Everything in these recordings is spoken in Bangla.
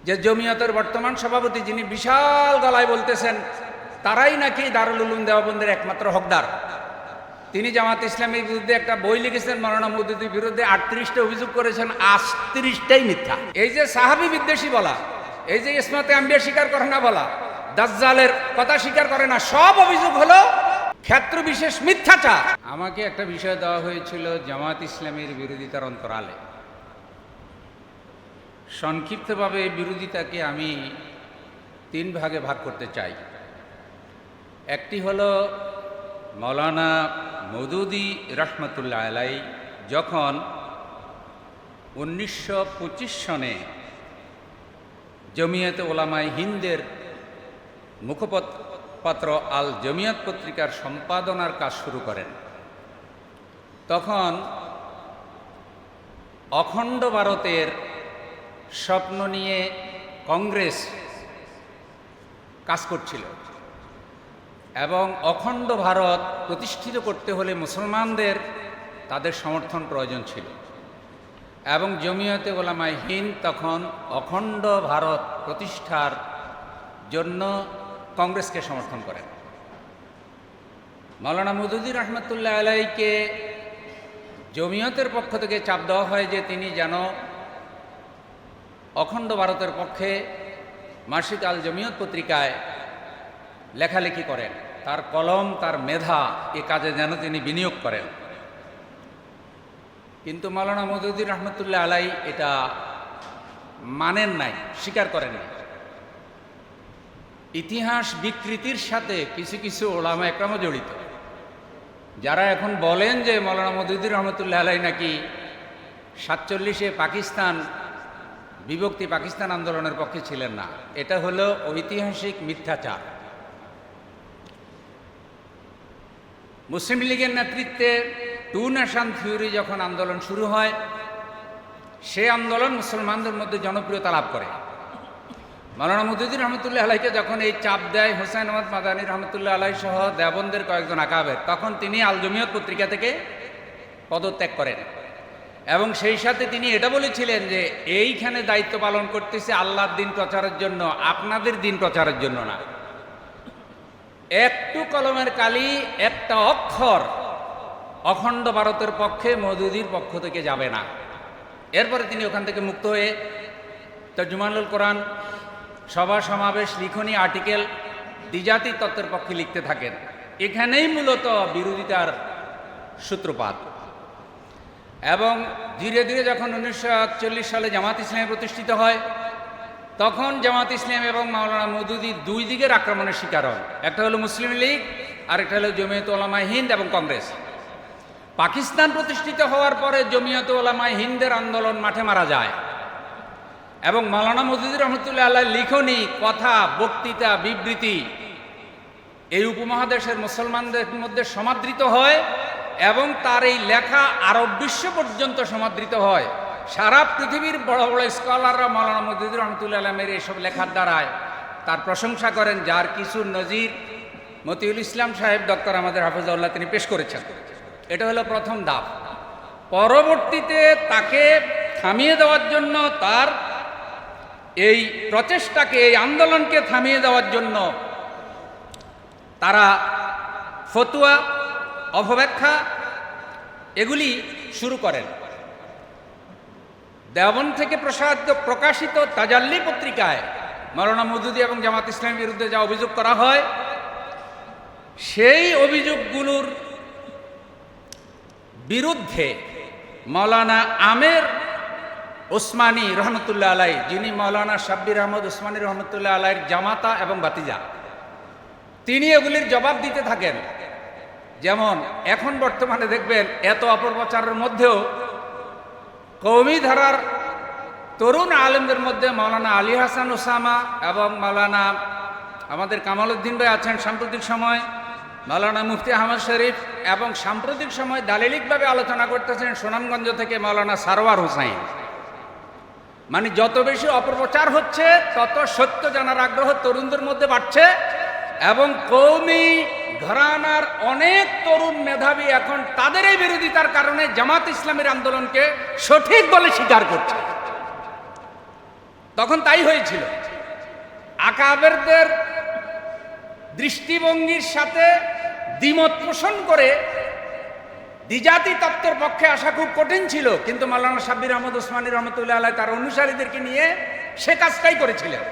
যে জমিয়তের বর্তমান সভাপতি, যিনি বিশাল গলায় বলতেছেন তারাই নাকি দারুল উলুম দেওবন্দের একমাত্র হকদার, তিনি জামাত ইসলামের বিরুদ্ধে একটা বই লিখেছেন, মাওলানা মওদুদির বিরুদ্ধে 38টা অভিযোগ করেছেন, 38টাই মিথ্যা। এই যে সাহাবী বিদ্বেষী বলা, এই যে ইসমাতে আম্বিয়া স্বীকার করে না বলা, দাজ্জালের কথা স্বীকার করে না, সব অভিযোগ হলো ক্ষেত্র বিশেষ মিথ্যাচার। আমাকে একটা বিষয় দেওয়া হয়েছিল জামাত ইসলামের বিরোধিতার অন্তরালে। সংক্ষিপ্তভাবে বিরোধিতাকে আমি 3 ভাগে ভাগ করতে চাই। একটি হলো মাওলানা মওদুদি রহমতুল্লাহ আলাই যখন 1925 সনে জমিয়তে উলামায়ে হিন্দের মুখপত্র আল জমিয়ত পত্রিকার সম্পাদনার কাজ শুরু করেন, তখন অখণ্ড ভারতের স্বপ্ন নিয়ে কংগ্রেস কাজ করছিল এবং অখণ্ড ভারত প্রতিষ্ঠিত করতে হলে মুসলমানদের তাদের সমর্থন প্রয়োজন ছিল এবং জমিয়তে উলামায়ে হিন্দ তখন অখণ্ড ভারত প্রতিষ্ঠার জন্য কংগ্রেসকে সমর্থন করেন। মাওলানা মওদুদি রহমতুল্লাহ আলাইকে জমিয়তের পক্ষ থেকে চাপ দেওয়া হয় যে তিনি যেন অখণ্ড ভারতের পক্ষে মাসিক আল জমিয়ত পত্রিকায় লেখালেখি করেন, তার কলম তার মেধা এ কাজে যেন তিনি বিনিয়োগ করেন। কিন্তু মাওলানা মওদুদি রহমতুল্লাহ আলাই এটা মানেন নাই, স্বীকার করেন নাই। ইতিহাস বিকৃতির সাথে কিছু কিছু ওলামা একরামও জড়িত, যারা এখন বলেন যে মাওলানা মওদুদি রহমতুল্লাহ আলাই নাকি 47-এ পাকিস্তান বিভক্তি পাকিস্তান আন্দোলনের পক্ষে ছিলেন না। এটা হলো ঐতিহাসিক মিথ্যাচার। মুসলিম লীগের নেতৃত্বে 2 নেশন থিওরি যখন আন্দোলন শুরু হয়, সে আন্দোলন মুসলমানদের মধ্যে জনপ্রিয়তা লাভ করে। মাওলানা মওদুদি রহমতুল্লাহ আলাইকে যখন এই চাপ দেয় হোসেন আহমদ মাদানী রহমতুল্লাহ আলাই সহ দেওবন্দের কয়েকজন আকাবের, তখন তিনি আল জমিয়ত পত্রিকা থেকে পদত্যাগ করেন এবং সেই সাথে তিনি এটা বলেছিলেন যে এইখানে দায়িত্ব পালন করতেছে আল্লাহর দিন প্রচারের জন্য, আপনাদের দিন প্রচারের জন্য না। একটু কলমের কালি, একটা অক্ষর অখণ্ড ভারতের পক্ষে মওদুদির পক্ষ থেকে যাবে না। এরপরে তিনি ওখান থেকে মুক্ত হয়ে তর্জুমানুল কোরআন, সভা সমাবেশ, লিখনী, আর্টিকেল দ্বিজাতি তত্ত্বের পক্ষে লিখতে থাকেন। এখানেই মূলত বিরোধিতার সূত্রপাত। এবং ধীরে ধীরে যখন 1941 সালে জামাত ইসলামী প্রতিষ্ঠিত হয়, তখন জামাত ইসলাম এবং মাওলানা মওদুদি 2 দিকের আক্রমণের শিকার হন। একটা হলো মুসলিম লীগ, আরেকটা হলো জমিয়তে উলামায়ে হিন্দ এবং কংগ্রেস। পাকিস্তান প্রতিষ্ঠিত হওয়ার পরে জমিয়তে উলামায়ে হিন্দের আন্দোলন মাঠে মারা যায় এবং মাওলানা মওদুদি রহমতুল্লাহ আলাইহির লিখনী, কথা, বক্তৃতা, বিবৃতি এই উপমহাদেশের মুসলমানদের মধ্যে সমাদৃত হয় এবং তার এই লেখা আরব বিশ্ব পর্যন্ত সমাদৃত হয়। সারা পৃথিবীর বড় বড় স্কলাররা মাওলানা মওদুদি রহমতুল্লাহ আলাইহির এইসব লেখার দ্বারায় তার প্রশংসা করেন, যার কিছু নজির মতিউল ইসলাম সাহেব ডক্টর আমাদের হাফিজাহুল্লাহ তিনি পেশ করেছেন। এটা হলো প্রথম ধাপ। পরবর্তীতে তাকে থামিয়ে দেওয়ার জন্য, তার এই প্রচেষ্টাকে, এই আন্দোলনকে থামিয়ে দেওয়ার জন্য তারা ফতোয়া, অপব্যাখ্যা এগুলি শুরু করেন। দেওবন্দ থেকে প্রকাশিত তাজাল্লি পত্রিকায় মাওলানা মওদুদি এবং জামাত ইসলামের বিরুদ্ধে যা অভিযোগ করা হয়, সেই অভিযোগগুলোর বিরুদ্ধে মাওলানা আমের ওসমানী রহমতুল্লাহ আলাই, যিনি মাওলানা শাব্বির আহমদ ওসমানী রহমতুল্লাহ আলাইয়ের জামাতা এবং ভাতিজা, তিনি এগুলির জবাব দিতে থাকেন। যেমন এখন বর্তমানে দেখবেন এত অপপ্রচারের মধ্যেও কওমি ধারার তরুণ আলেমদের মধ্যে মাওলানা আলী হাসান ওসামা এবং মাওলানা আমাদের কামাল উদ্দিন ভাই আছেন সাম্প্রতিক সময়, মাওলানা মুফতি আহমদ শরীফ, এবং সাম্প্রতিক সময় দালিলিকভাবে আলোচনা করতেছেন সুনামগঞ্জ থেকে মাওলানা সারওয়ার হোসাইন। মানে যত বেশি অপপ্রচার হচ্ছে, তত সত্য জানার আগ্রহ তরুণদের মধ্যে বাড়ছে এবং কওমি ঘরানার অনেক তরুণ মেধাবী এখন তাদের এই বিরোধিতার কারণে জামাত ইসলামের আন্দোলনকে সঠিক বলে স্বীকার করছে। তখন তাই হয়েছিল। আকাবেরদের দৃষ্টিভঙ্গির সাথে দ্বিমত পোষণ করে দ্বিজাতি তত্ত্বের পক্ষে আসা খুব কঠিন ছিল, কিন্তু মাওলানা সাব্বির আহমদ ওসমানী রহমতুল্লাহ আলাইহি তার অনুসারীদেরকে নিয়ে সে কাজটাই করেছিলেন।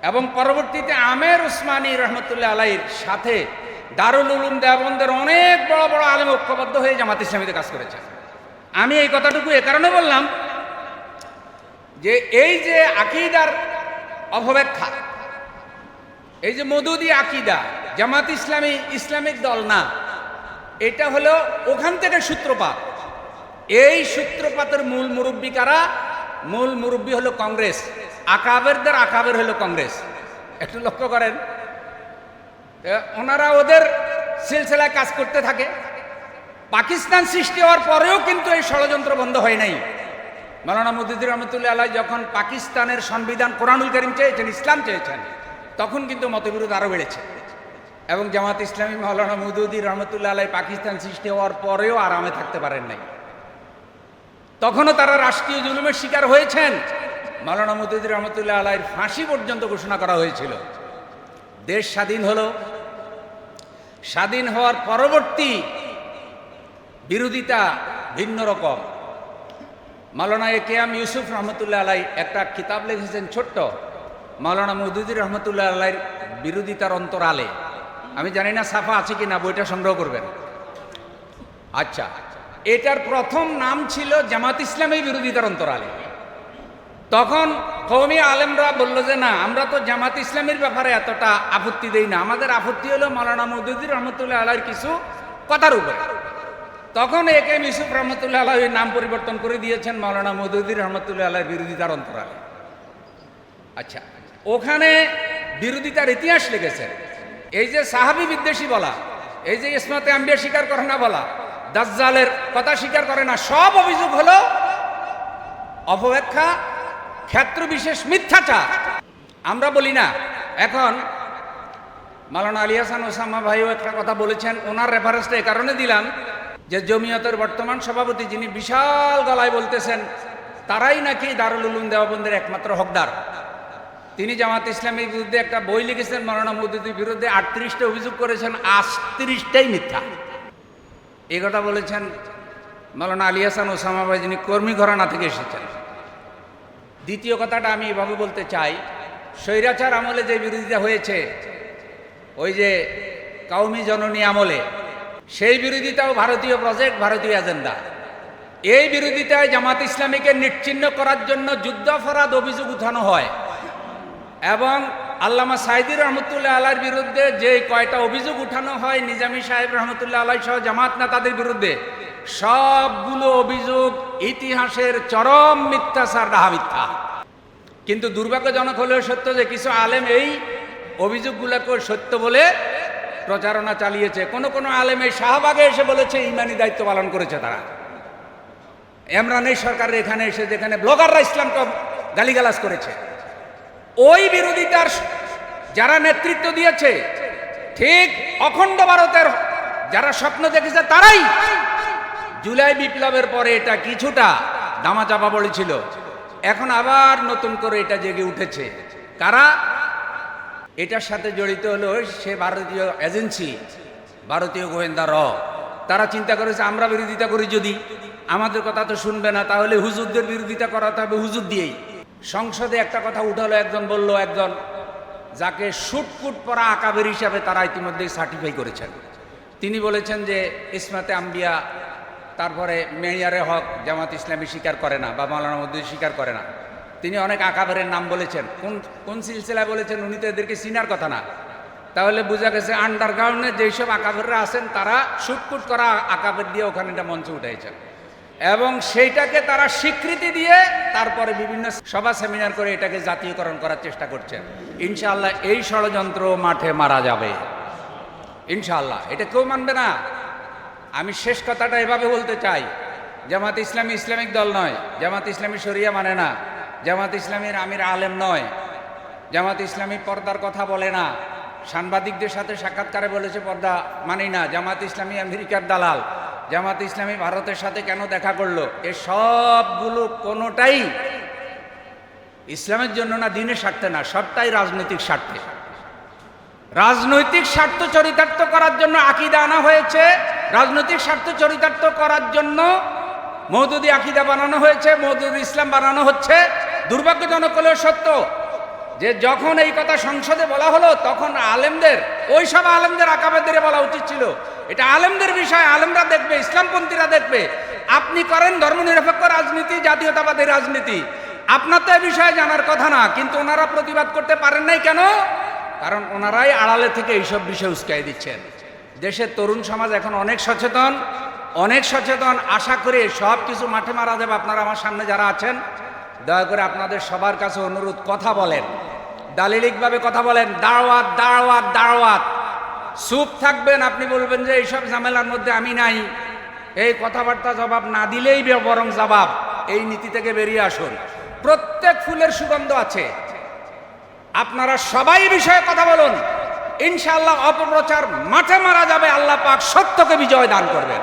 এবং পরবর্তীতে আমের ওসমানী রহমতুল্লাহ আলাইহির সাথে দারুল উলুম দেওবন্দের অনেক বড় বড় আলেম ঐক্যবদ্ধ হয়ে জামাত ইসলামীতে কাজ করেছেন। আমি এই কথাটুকু এ কারণে বললাম যে এই যে আকীদার অপব্যাখ্যা, এই যে মওদুদি আকীদা, জামাত ইসলামী ইসলামিক দল না, এটা হলো ওখান থেকে সূত্রপাত। এই সূত্রপাতের মূল মুরব্বী কারা? মূল মুরব্বী হলো কংগ্রেস। আকাবেরদের আকাবের হলো কংগ্রেস। একটু লক্ষ্য করেন, ওনারা ওদের সিলসিলায় কাজ করতে থাকে। পাকিস্তান সৃষ্টি হওয়ার পরেও কিন্তু এই ষড়যন্ত্র বন্ধ হয় নাই। মাওলানা মওদুদি রহমতুল্লাহ আলাইহি যখন পাকিস্তানের সংবিধান কোরআনুল কারীম চেয়েছেন, ইসলাম চেয়েছেন, তখন কিন্তু মতবিরোধ আরও বেড়েছে। এবং জামাত ইসলামী মাওলানা মওদুদি রহমতুল্লাহ আলাইহি পাকিস্তান সৃষ্টি হওয়ার পরেও আরামে থাকতে পারেন নাই। তখনও তারা রাষ্ট্রীয় জুলুমের শিকার হয়েছেন। মাওলানা মওদুদি রহমতুল্লাহ আলাইহির ফাঁসি পর্যন্ত ঘোষণা করা হয়েছিল। দেশ স্বাধীন হলো। স্বাধীন হওয়ার পরবর্তী বিরোধিতা ভিন্ন রকম। মাওলানা কেএম ইউসুফ রহমতুল্লাহ আলাইহি একটা কিতাব লিখেছেন ছোট্ট, মাওলানা মওদুদি রহমতুল্লাহ আলাইহির বিরোধিতার অন্তরালে। আমি জানি না ছাপা আছে কি না, বইটা সংগ্রহ করবেন। আচ্ছা, এটার প্রথম নাম ছিল জামাত ইসলামী বিরোধিতার অন্তরালে। তখন কওমি আলেমরা বলল যে না, আমরা তো জামাত ইসলামীর ব্যাপারে এতটা আপত্তি দেই না, আমাদের আপত্তি হলো মাওলানা মওদুদি রহমতুল্লাহ আলাইহির কিছু কথার উপরে। তখন কেএম ইউসুফ রহমতুল্লাহ আলাইহির নাম পরিবর্তন করে দিয়েছেন মাওলানা মওদুদি রহমতুল্লাহ আলাইহির বিরোধিতার অন্তরালে। আচ্ছা, ওখানে বিরোধিতার ইতিহাস লিখেছেন। এই যে সাহাবী বিদ্বেষী বলা, এই যে ইসমাতে আম্বিয়া স্বীকার করে না বলা, দাজ্জালের কথা স্বীকার করে না, সব অভিযোগ হলো অপব্যাখ্যা, ক্ষেত্র বিশেষ মিথ্যাচার। আমরা বলি না। এখন মাওলানা আলী হাসান ওসামা ভাইও একটা কথা বলেছেন, ওনার রেফারেন্সটা এ কারণে দিলাম যে জমিয়তের বর্তমান সভাপতি যিনি বিশাল গলায় বলতেছেন তারাই নাকি দারুল উলুম দেওবন্দের একমাত্র হকদার। তিনি জামাত ইসলামীর বিরুদ্ধে একটা বই লিখেছেন, মাওলানা মওদুদির বিরুদ্ধে 38টা অভিযোগ করেছেন, 38টাই মিথ্যা। এই কথা বলেছেন মাওলানা আলী হাসান ওসামা ভাই, যিনি কর্মী ঘরানা থেকে এসেছেন। দ্বিতীয় কথাটা আমি এভাবে বলতে চাই, স্বৈরাচার আমলে যে বিরোধিতা হয়েছে, ওই যে কওমি জননী আমলে, সেই বিরোধিতাও ভারতীয় প্রজেক্ট, ভারতীয় এজেন্ডা। এই বিরোধিতায় জামাত ইসলামীকে নিশ্চিহ্ন করার জন্য যুদ্ধাপরাধ অভিযোগ উঠানো হয়। এবং আল্লামা সাইদি রহমতুল্লাহ আলাইহির বিরুদ্ধে যে কয়টা অভিযোগ উঠানো হয় নিজামী সাহেব রহমতুল্লাহ আলাইহি সহ জামাত নেতাদের বিরুদ্ধে, সবগুলো অভিযোগ ইতিহাসের চরম মিথ্যাচার, ডাহা মিথ্যা। কিন্তু দুর্ভাগ্যজনক হলেও সত্য যে কিছু আলেম এই অভিযোগগুলোকে সত্য বলে প্রচারণা চালিয়েছে। কোনো কোনো আলেম এই শাহবাগে এসে বলেছে ইমানি দায়িত্ব পালন করেছে তারা। ইমরানের সরকারের এখানে এসে যেখানে ব্লগাররা ইসলামকে গালিগালাজ করেছে, ওই বিরোধিতার যারা নেতৃত্ব দিয়েছে, ঠিক অখণ্ড ভারতের যারা স্বপ্ন দেখেছে তারাই জুলাই বিপ্লবের পরে এটা কিছুটা দামাচাপা পড়েছিল। এখন আবার নতুন করে এটা জেগে উঠেছে। কারা এটার সাথে জড়িত হলো? সে ভারতীয় এজেন্সি, ভারতীয় গোয়েন্দা র। তারা চিন্তা করেছে আমরা বিরোধিতা করি, যদি আমাদের কথা তো শুনবে না, তাহলে হুজুরদের বিরোধিতা করাতে হবে হুজুর দিয়েই। সংসদে একটা কথা উঠালো, একজন বলল, একজন যাকে শুটকুট পরা আকাবের হিসাবে তারা ইতিমধ্যেই সার্টিফাই করেছেন, তিনি বলেছেন যে ইসমাতে আম্বিয়া, তারপরে মেয়ারে হক জামাত ইসলামী স্বীকার করে না, বা মাওলানা মওদুদি স্বীকার করে না। তিনি অনেক আকাবেরের নাম বলেছেন। কোন সিলসিলায় বলেছেন উনি তো এদেরকে চিনার কথা না। তাহলে বোঝা গেছে আন্ডারগ্রাউন্ডে যেসব আকাবেররা আছেন তারা শুটকুট করা আকাবের দিয়ে ওখানে এটা মঞ্চে উঠাইছেন, এবং সেইটাকে তারা স্বীকৃতি দিয়ে তারপরে বিভিন্ন সভা সেমিনার করে এটাকে জাতীয়করণ করার চেষ্টা করছেন। ইনশাআল্লাহ এই ষড়যন্ত্র মাঠে মারা যাবে, ইনশাআল্লাহ। এটা কেউ মানবে না। আমি শেষ কথাটা এভাবে বলতে চাই, জামাত ইসলামী ইসলামিক দল নয়, জামাত ইসলামী শরিয়া মানে না, জামাত ইসলামীর আমির আলেম নয়, জামাত ইসলামী পর্দার কথা বলে না, সাংবাদিকদের সাথে সাক্ষাৎকারে বলেছে পর্দা মানি না, জামাত ইসলামী আমেরিকার দালাল, জামাত ইসলামী ভারতের সাথে কেন দেখা করলো, এ সবগুলো কোনোটাই ইসলামের জন্য না, দিনের স্বার্থে না, সবটাই রাজনৈতিক স্বার্থে। রাজনৈতিক স্বার্থ চরিতার্থ করার জন্য আকীদা আনা হয়েছে, রাজনৈতিক স্বার্থ চরিতার্থ করার জন্য মওদুদি আকীদা বানানো হয়েছে, মওদুদি ইসলাম বানানো হচ্ছে। দুর্ভাগ্যজনক হলেও সত্য যে যখন এই কথা সংসদে বলা হলো তখন আলেমদের, ওই সব আলেমদের আকাবেদের বলা উচিত ছিল, এটা আলেমদের বিষয়, আলেমরা দেখবে, ইসলামপন্থীরা দেখবে। আপনি করেন ধর্মনিরপেক্ষ রাজনীতি, জাতীয়তাবাদী রাজনীতি, আপনার তো এ বিষয়ে জানার কথা না, কিন্তু ওনারা প্রতিবাদ করতে পারেন নাই কেন? কারণ ওনারাই আড়ালে থেকে এইসব বিষয় উস্কাই দিচ্ছেন। দেশের তরুণ সমাজ এখন অনেক সচেতন, অনেক সচেতন। আশা করি সব কিছু মাঠে মারা যাবে। আপনারা আমার সামনে যারা আছেন, দয়া করে আপনাদের সবার কাছে অনুরোধ, কথা বলেন, দালিলিকভাবে কথা বলেন, দাওয়াত দাওয়াত দাওয়াত। চুপ থাকবেন, আপনি বলবেন যে এইসব ঝামেলার মধ্যে আমি নাই, এই কথাবার্তা জবাব না দিলেই বরং জবাব, এই নীতি থেকে বেরিয়ে আসুন। প্রত্যেক ফুলের সুগন্ধ আছে, আপনারা সবাই বিষয়ে কথা বলুন। ইনশাআল্লাহ অপপ্রচার মাঠে মারা যাবে, আল্লাহ পাক সত্যকে বিজয় দান করবেন।